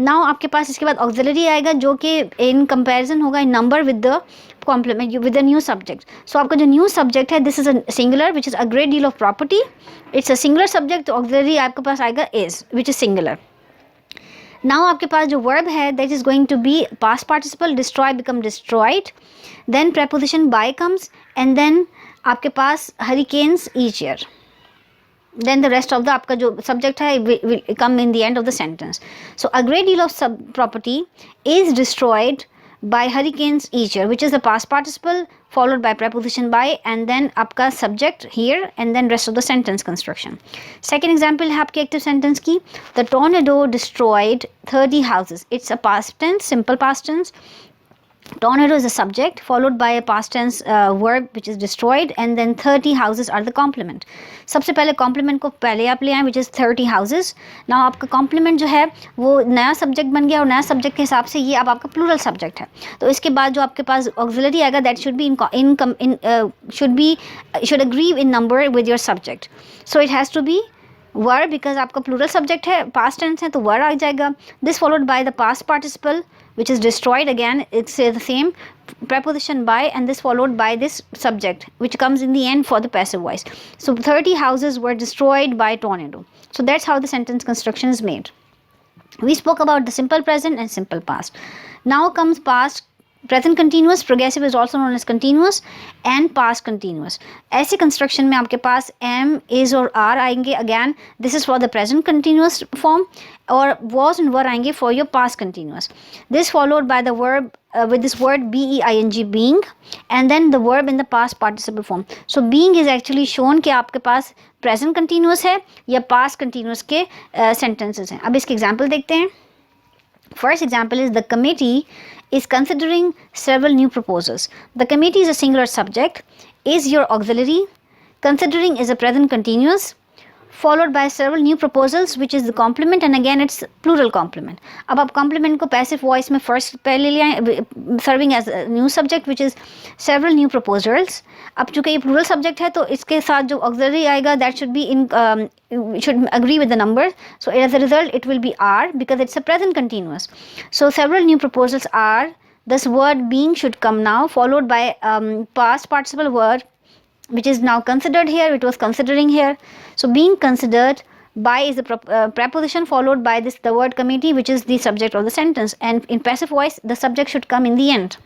Now आपके पास इसके बाद ऑक्सिलरी आएगा जो कि इन कंपैरिजन होगा in number with the complement with the new subject. So आपका जो न्यू सब्जेक्ट है this is a singular which is a great deal of property. It's a singular subject. तो ऑक्सिलरी आपके पास आएगा is which is singular. Now आपके पास जो वर्ब है that is going to be past participle. Destroy become destroyed. Then preposition by comes and then आपके पास hurricanes each year. Then the rest of the आपका जो subject है will come in the end of the sentence. So a great deal of sub property is destroyed by hurricanes each year, which is the past participle followed by preposition by and then आपका subject here and then rest of the sentence construction. Second example है आपके active sentence की. The tornado destroyed 30 houses. It's a past tense, simple past tense. Tornado is a subject followed by a past tense verb which is destroyed and then 30 houses are the complement. सबसे पहले complement को पहले आप ले आए which is 30 houses. Now आपका complement जो है वो नया subject बन गया और नया subject के हिसाब से ये अब आपका plural subject है. तो इसके बाद जो आपके पास auxiliary आएगा that should agree in number with your subject. So it has to be verb because आपका plural subject है, past tense है तो verb आ जाएगा. This followed by the past participle which is destroyed. Again it's the same preposition by and this followed by this subject which comes in the end for the passive voice. So 30 houses were destroyed by tornado. So that's how the sentence construction is made. We spoke about the simple present and simple past. Now comes past present continuous. Progressive is also known as continuous and past continuous. ऐसे construction में आपके पास am, is और are आएंगे. Again this is for the present continuous form और was and were आएंगे for your past continuous. This followed by the verb with this word being, being and then the verb in the past participle form. So being is actually shown कि आपके पास present continuous है या past continuous के sentences हैं. अब इसके example देखते हैं. First example is the committee is considering several new proposals. The committee is a singular subject. Is your auxiliary. Considering is a present continuous followed by several new proposals which is the complement and again it's plural complement. अब आप complement को passive voice में first पहले ले आए serving as a new subject which is several new proposals. अब चूँकि ये plural subject है तो इसके साथ जो auxiliary आएगा that should be in should agree with the number. So as a result it will be are because it's a present continuous. So several new proposals are. This word being should come now followed by past participle word which is now considered here. It was considering here. So being considered by is the preposition followed by this the word committee which is the subject of the sentence and in passive voice the subject should come in the end.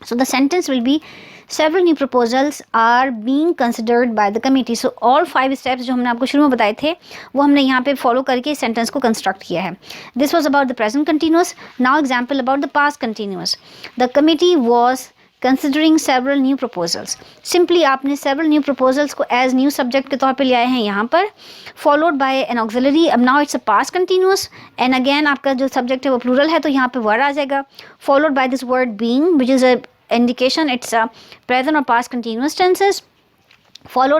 So the sentence will be several new proposals are being considered by the committee. So all 5 steps जो हमने आपको शुरू में बताए थे वो हमने यहाँ पे follow करके sentence को construct किया है. This was about the present continuous. Now example about the past continuous. The committee was considering several new proposals. Simply आपने several new proposals को as new subject के तौर पे ले आए हैं यहाँ पर followed by an auxiliary. अब now it's a past continuous and again आपका जो subject है वो plural है तो यहाँ पे word आ जाएगा followed by this word being which is a indication it's a present or past continuous tenses followed